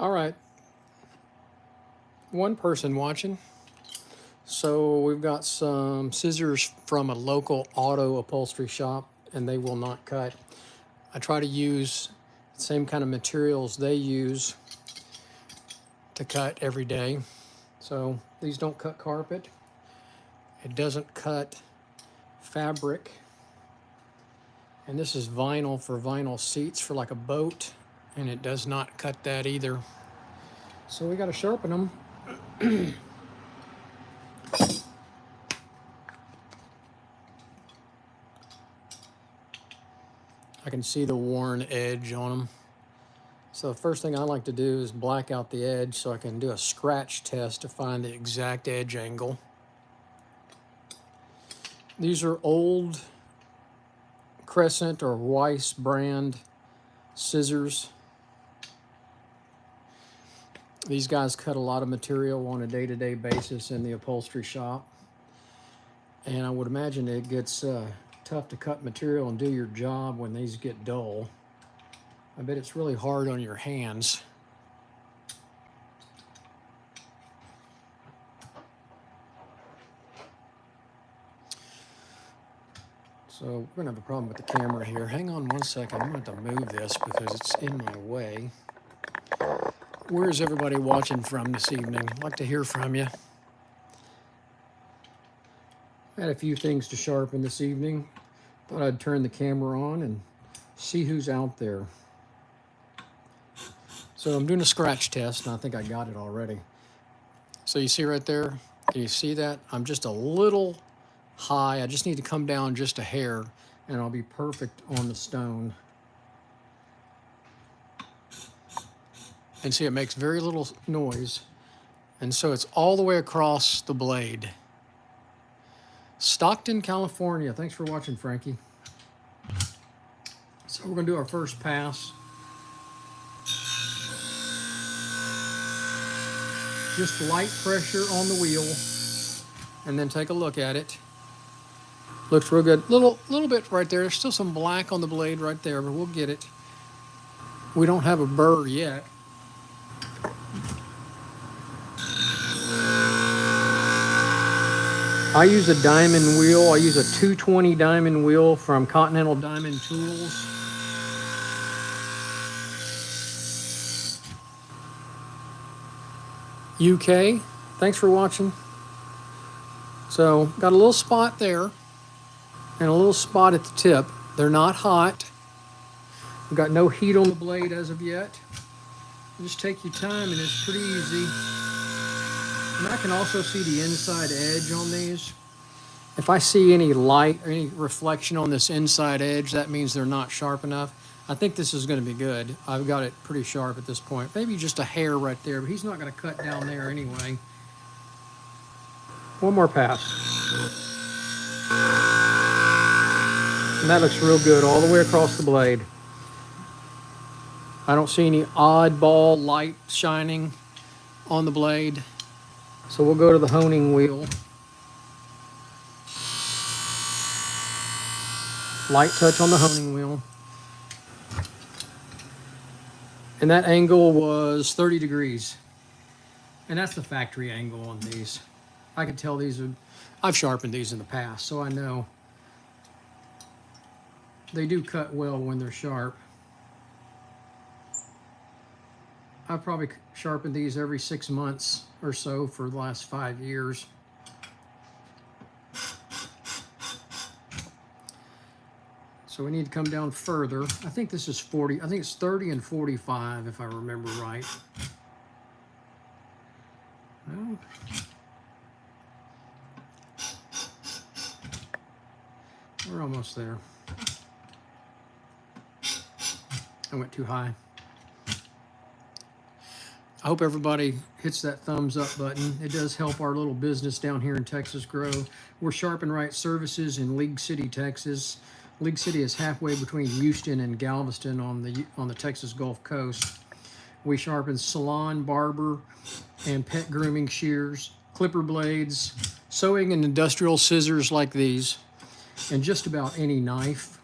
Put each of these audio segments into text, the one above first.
All right, one person watching. So we've got some scissors from a local auto upholstery shop, and they will not cut. I try to use the same kind of materials they use to cut every day. So these don't cut carpet. It doesn't cut fabric. And this is vinyl for vinyl seats for like a boat, and it does not cut that either. So we got to sharpen them. I can see the worn edge on them. So the first thing I like to do is black out the edge so I can do a scratch test to find the exact edge angle. These are old Crescent or Weiss brand scissors. These guys cut a lot of material on a day-to-day basis in the upholstery shop. And I would imagine it gets tough to cut material and do your job when these get dull. I bet it's really hard on your hands. So we're gonna have a problem with the camera here. Hang on one second, I'm gonna have to move this because it's in my way. Where is everybody watching from this evening? I'd like to hear from you. I had a few things to sharpen this evening. Thought I'd turn the camera on and see who's out there. So I'm doing a scratch test, and I think I got it already. So you see right there, can you see that? I'm just a little high. I just need to come down just a hair, and I'll be perfect on the stone. And see, it makes very little noise. And so it's all the way across the blade. Stockton, California. Thanks for watching, Frankie. So we're gonna do our first pass. Just light pressure on the wheel, and then take a look at it. Looks real good. Little bit right there. There's still some black on the blade right there, but we'll get it. We don't have a burr yet. I use a diamond wheel. I use a 220 diamond wheel from Continental Diamond Tools. UK, thanks for watching. So got a little spot there and a little spot at the tip. They're not hot. We've got no heat on the blade as of yet. Just take your time and it's pretty easy. And I can also see the inside edge on these. If I see any light or any reflection on this inside edge, that means they're not sharp enough. I think this is going to be good. I've got it pretty sharp at this point. Maybe just a hair right there, but he's not going to cut down there anyway. One more pass. And that looks real good all the way across the blade. I don't see any oddball light shining on the blade. So we'll go to the honing wheel. Light touch on the honing wheel. And that angle was 30 degrees. And that's the factory angle on these. I can tell these are, I've sharpened these in the past, so I know they do cut well when they're sharp. I've probably sharpened these every 6 months or so for the last 5 years. So we need to come down further. I think this is 40, I think it's 30 and 45 if I remember right. Well, we're almost there. I went too high. I hope everybody hits that thumbs up button. It does help our little business down here in Texas grow. We're Sharp and Right Services in League City, Texas. League City is halfway between Houston and Galveston on the Texas Gulf Coast. We sharpen salon, barber, and pet grooming shears, clipper blades, sewing and industrial scissors like these, and just about any knife.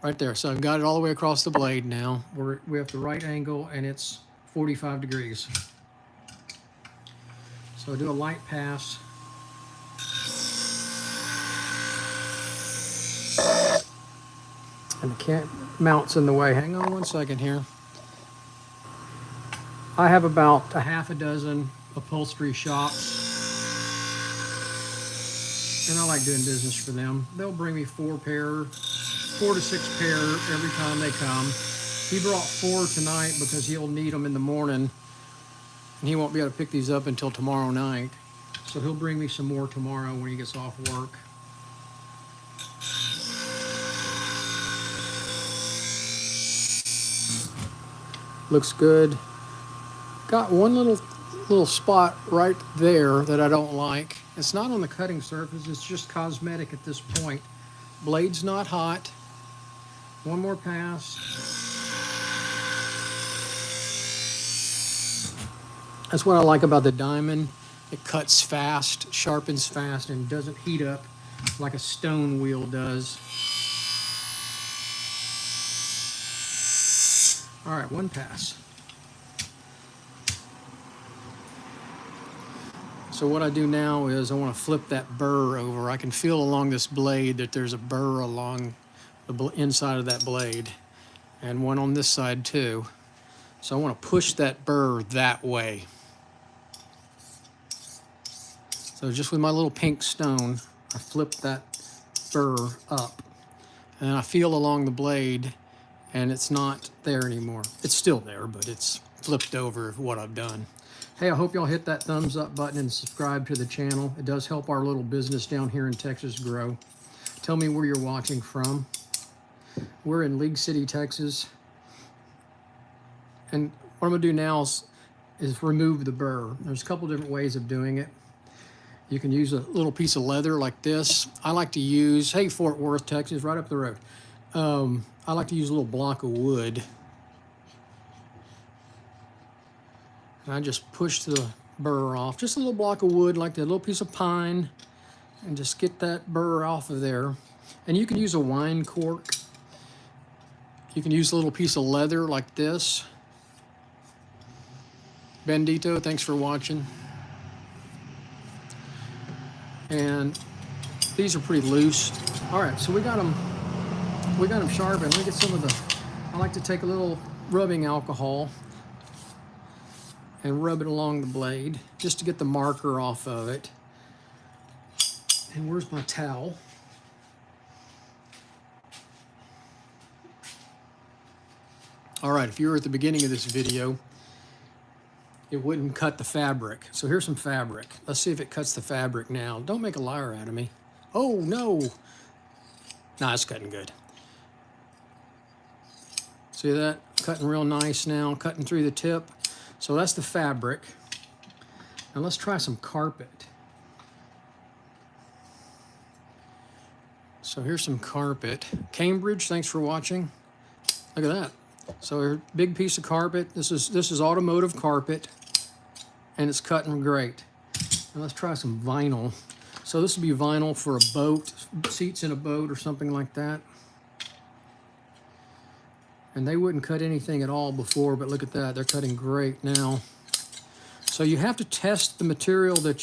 Right there. So I've got it all the way across the blade now. We have the right angle, and it's 45 degrees. So do a light pass. And the mount's in the way. Hang on one second here. I have about a half a dozen upholstery shops, and I like doing business for them. They'll bring me 4 to 6 pair every time they come. He brought 4 tonight because he'll need them in the morning, and he won't be able to pick these up until tomorrow night. So he'll bring me some more tomorrow when he gets off work. Looks good. Got one little spot right there that I don't like. It's not on the cutting surface, it's just cosmetic at this point. Blade's not hot. One more pass. That's what I like about the diamond. It cuts fast, sharpens fast, and doesn't heat up like a stone wheel does. All right, one pass. So what I do now is I want to flip that burr over. I can feel along this blade that there's a burr along the inside of that blade, and one on this side too. So I want to push that burr that way. So just with my little pink stone, I flip that burr up, and I feel along the blade, and it's not there anymore. It's still there, but it's flipped over what I've done. Hey, I hope y'all hit that thumbs up button and subscribe to the channel. It does help our little business down here in Texas grow. Tell me where you're watching from. We're in League City, Texas. And what I'm gonna do now is remove the burr. There's a couple different ways of doing it. You can use a little piece of leather like this. I like to use, hey, Fort Worth, Texas, right up the road. I like to use a little block of wood. And I just push the burr off. Just a little block of wood, like that little piece of pine, and just get that burr off of there. And you can use a wine cork. You can use a little piece of leather like this. Bendito, thanks for watching. And these are pretty loose. All right, so we got them sharpened. Let me get some of the, I like to take a little rubbing alcohol and rub it along the blade just to get the marker off of it. And where's my towel? All right, if you were at the beginning of this video, it wouldn't cut the fabric. So here's some fabric. Let's see if it cuts the fabric now. Don't make a liar out of me. Oh, no. Nah, it's cutting good. See that? Cutting real nice now, cutting through the tip. So that's the fabric. Now let's try some carpet. So here's some carpet. Cambridge, thanks for watching. Look at that. So a big piece of carpet. This is automotive carpet, and it's cutting great. Now let's try some vinyl. So this would be vinyl for a boat, seats in a boat or something like that. And they wouldn't cut anything at all before, but look at that, they're cutting great now. So you have to test the material that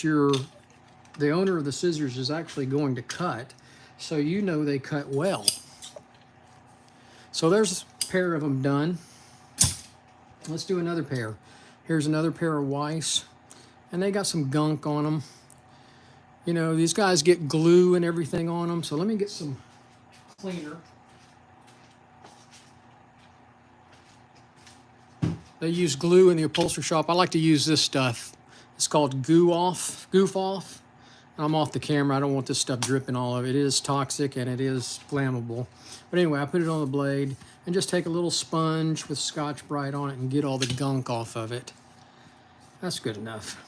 the owner of the scissors is actually going to cut, so you know they cut well. So there's a pair of them done. Let's do another pair. Here's another pair of Weiss, and they got some gunk on them. You know, these guys get glue and everything on them, so let me get some cleaner. They use glue in the upholstery shop. I like to use this stuff. It's called Goof Off. I'm off the camera. I don't want this stuff dripping all over. It is toxic and it is flammable. But anyway, I put it on the blade and just take a little sponge with Scotch-Brite on it and get all the gunk off of it. That's good enough.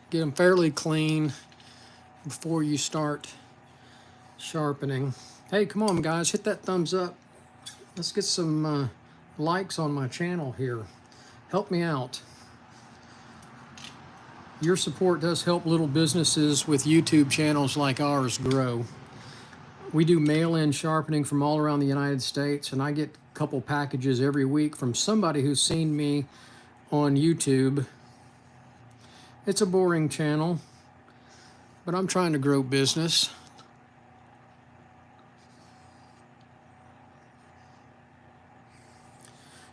Get them fairly clean before you start sharpening. Hey, come on, guys. Hit that thumbs up. Let's get some likes on my channel here. Help me out. Your support does help little businesses with YouTube channels like ours grow. We do mail-in sharpening from all around the United States, and I get a couple packages every week from somebody who's seen me on YouTube. It's a boring channel, but I'm trying to grow business.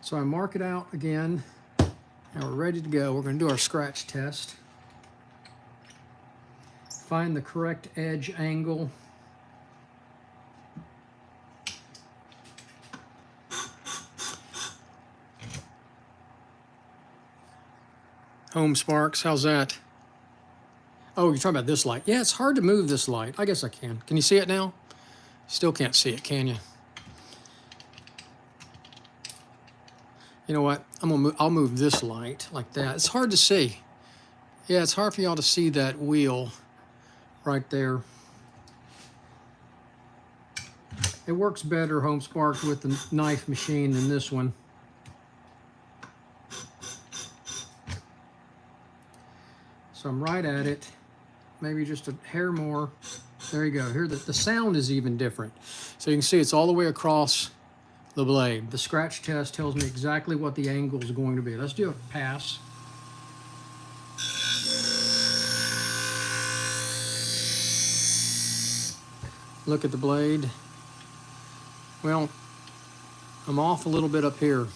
So I mark it out again, and we're ready to go. We're going to do our scratch test. Find the correct edge angle. Home Sparks, how's that? Oh, you're talking about this light. Yeah, it's hard to move this light. I guess I can. Can you see it now? Still can't see it, can you? You know what? I'll move this light like that. It's hard to see. Yeah, it's hard for y'all to see that wheel right there. It works better, Home Sparks, with the knife machine than this one. So I'm right at it, maybe just a hair more. There you go. Here, the sound is even different. So you can see it's all the way across the blade. The scratch test tells me exactly what the angle is going to be. Let's do a pass. Look at the blade. Well, I'm off a little bit up here.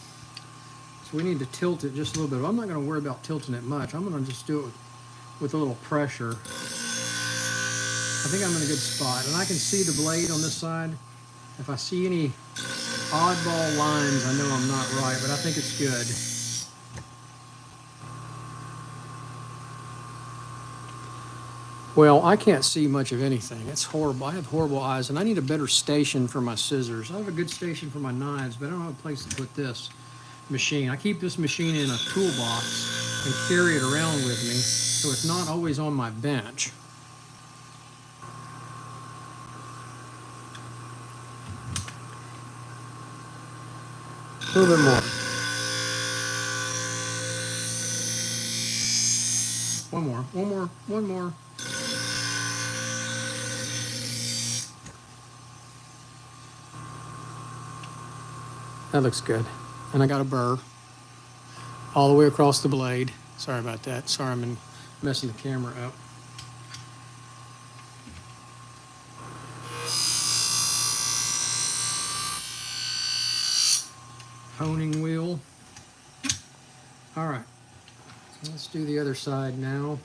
So we need to tilt it just a little bit. I'm not going to worry about tilting it much. I'm going to just do it with a little pressure. I think I'm in a good spot. And I can see the blade on this side. If I see any oddball lines, I know I'm not right, but I think it's good. Well, I can't see much of anything. It's horrible. I have horrible eyes, and I need a better station for my scissors. I have a good station for my knives, but I don't have a place to put this machine. I keep this machine in a toolbox and carry it around with me, so it's not always on my bench. A little bit more. One more. That looks good. And I got a burr all the way across the blade. Sorry about that. Sorry, I'm messing the camera up. Honing wheel. All right. So let's do the other side now.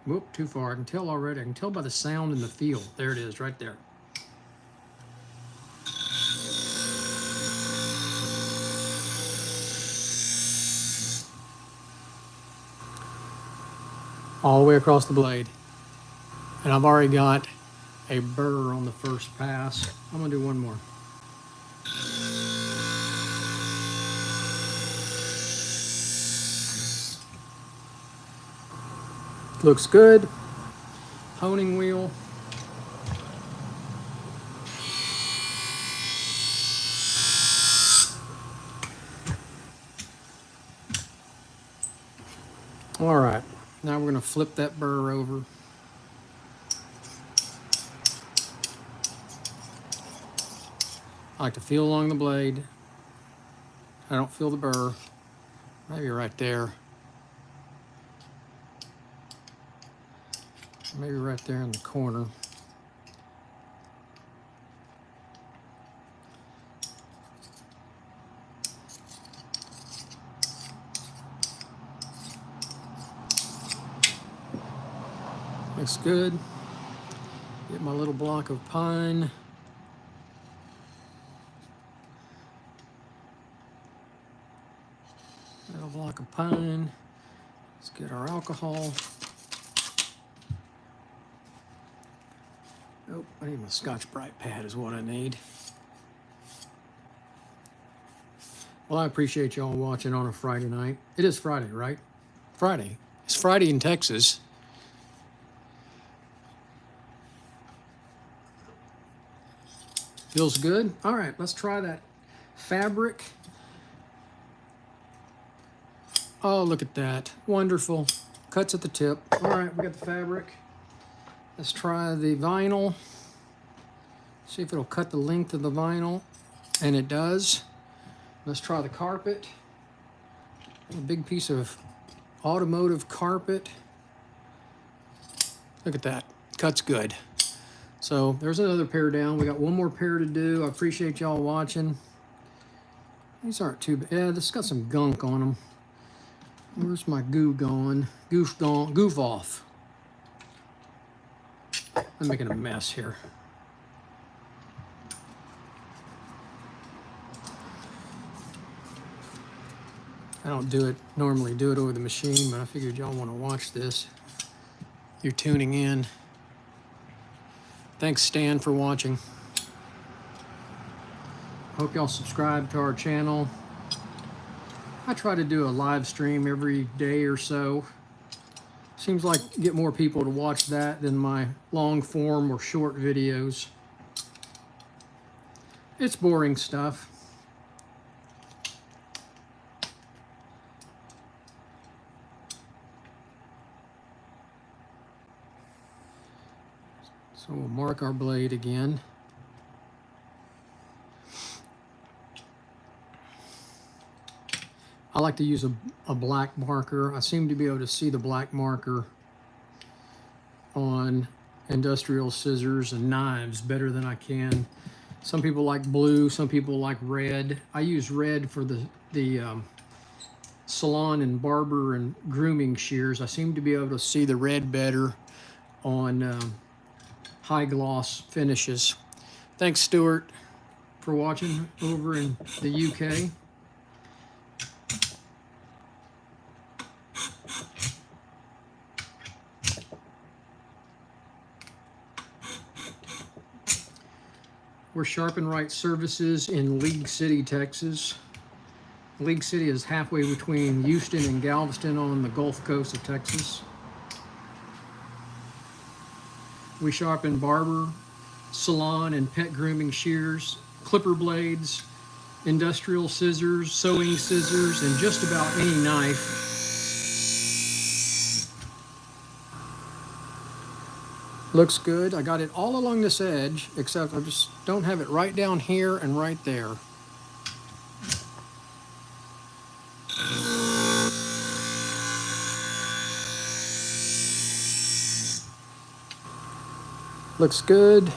Whoop, too far. I can tell already. I can tell by the sound and the feel. There it is, right there. All the way across the blade. And I've already got a burr on the first pass. I'm gonna do one more. Looks good. Honing wheel. All right, now we're gonna flip that burr over. I like to feel along the blade. I don't feel the burr. Maybe right there. Maybe right there in the corner. Looks good. Get my little block of pine. Little block of pine. Let's get our alcohol. Oh, I need my Scotch-Brite pad is what I need. Well, I appreciate y'all watching on a Friday night. It is Friday, right? Friday. It's Friday in Texas. Feels good. All right, let's try that fabric. Oh, look at that. Wonderful. Cuts at the tip. All right, we got the fabric. Let's try the vinyl. See if it'll cut the length of the vinyl. And it does. Let's try the carpet. A big piece of automotive carpet. Look at that. Cuts good. So there's another pair down. We got one more pair to do. I appreciate y'all watching. These aren't too bad. Yeah, this got some gunk on them. Where's my goo going? Goof off. I'm making a mess here. I don't normally do it over the machine, but I figured y'all want to watch this. You're tuning in. Thanks, Stan, for watching. Hope y'all subscribe to our channel. I try to do a live stream every day or so. Seems like get more people to watch that than my long form or short videos. It's boring stuff. So we'll mark our blade again. I like to use a black marker. I seem to be able to see the black marker on industrial scissors and knives better than I can. Some people like blue, some people like red. I use red for the salon and barber and grooming shears. I seem to be able to see the red better on high gloss finishes. Thanks, Stuart, for watching over in the UK. We're Sharpen Right Services in League City, Texas. League City is halfway between Houston and Galveston on the Gulf Coast of Texas. We sharpen barber, salon, and pet grooming shears, clipper blades, industrial scissors, sewing scissors, and just about any knife. Looks good. I got it all along this edge, except I just don't have it right down here and right there. Looks good.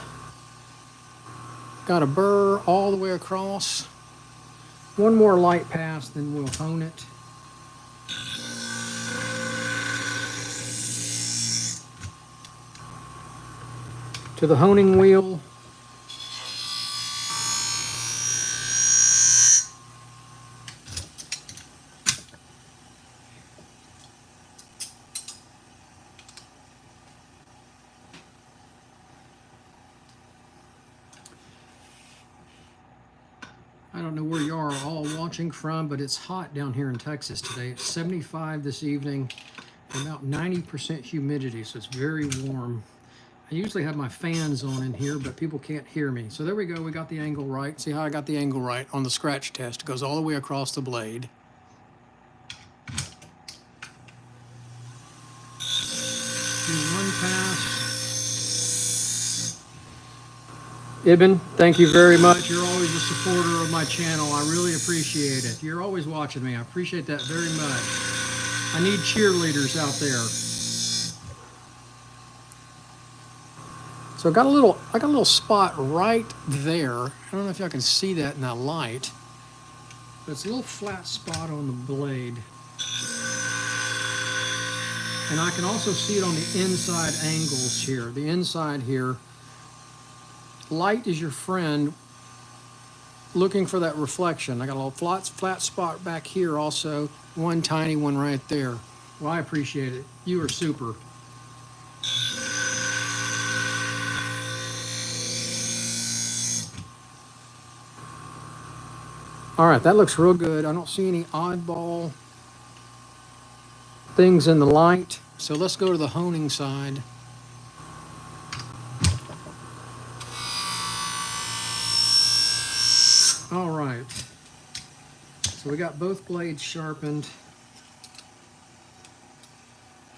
Got a burr all the way across. One more light pass, then we'll hone it. To the honing wheel. I don't know where you are all watching from, but it's hot down here in Texas today. It's 75 this evening, and about 90% humidity, so it's very warm. I usually have my fans on in here, but people can't hear me. So there we go, we got the angle right. See how I got the angle right on the scratch test. It goes all the way across the blade. Do one pass. Ibn, thank you very much. You're always a supporter of my channel. I really appreciate it. You're always watching me. I appreciate that very much. I need cheerleaders out there. So I got a little spot right there. I don't know if y'all can see that in that light, but it's a little flat spot on the blade. And I can also see it on the inside angles here. The inside here. Light is your friend, looking for that reflection. I got a little flat spot back here also. One tiny one right there. Well, I appreciate it. You are super. All right, that looks real good. I don't see any oddball things in the light. So let's go to the honing side. All right. So we got both blades sharpened.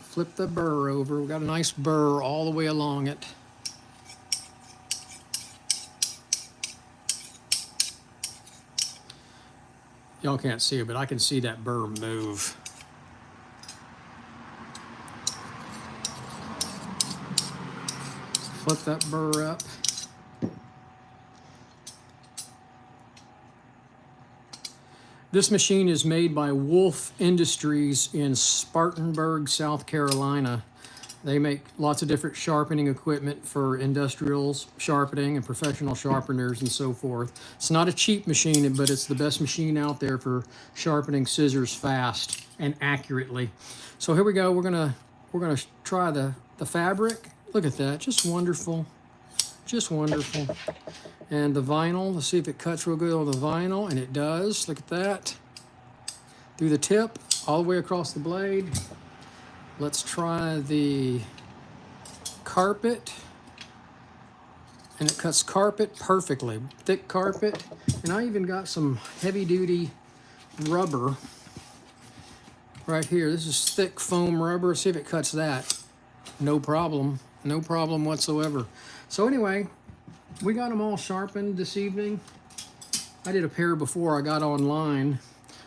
Flip the burr over. We got a nice burr all the way along it. Y'all can't see it, but I can see that burr move. Flip that burr up. This machine is made by Wolf Industries in Spartanburg, South Carolina. They make lots of different sharpening equipment for industrials, sharpening, and professional sharpeners and so forth. It's not a cheap machine, but it's the best machine out there for sharpening scissors fast and accurately. So here we go. We're gonna try the fabric. Look at that, just wonderful, just wonderful. And the vinyl, let's see if it cuts real good on the vinyl, and it does. Look at that. Through the tip, all the way across the blade. Let's try the carpet. And it cuts carpet perfectly. Thick carpet. And I even got some heavy-duty rubber right here. This is thick foam rubber. See if it cuts that. No problem. No problem whatsoever. So anyway, we got them all sharpened this evening. I did a pair before I got online.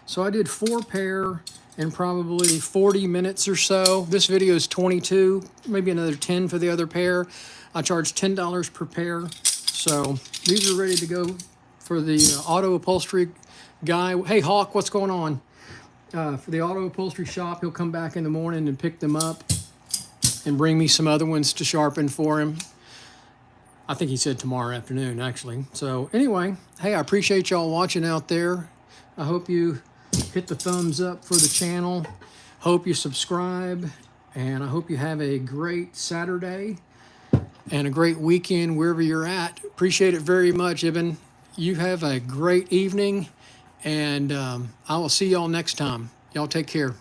So I did 4 pair in probably 40 minutes or so. This video is 22, maybe another 10 for the other pair. I charge $10 per pair. So these are ready to go for the auto upholstery guy. Hey Hawk, what's going on? For the auto upholstery shop, he'll come back in the morning and pick them up and bring me some other ones to sharpen for him. I think he said tomorrow afternoon, actually. So anyway, hey, I appreciate y'all watching out there. I hope you hit the thumbs up for the channel. Hope you subscribe. And I hope you have a great Saturday and a great weekend wherever you're at. Appreciate it very much, Ibn. You have a great evening. And I will see y'all next time. Y'all take care.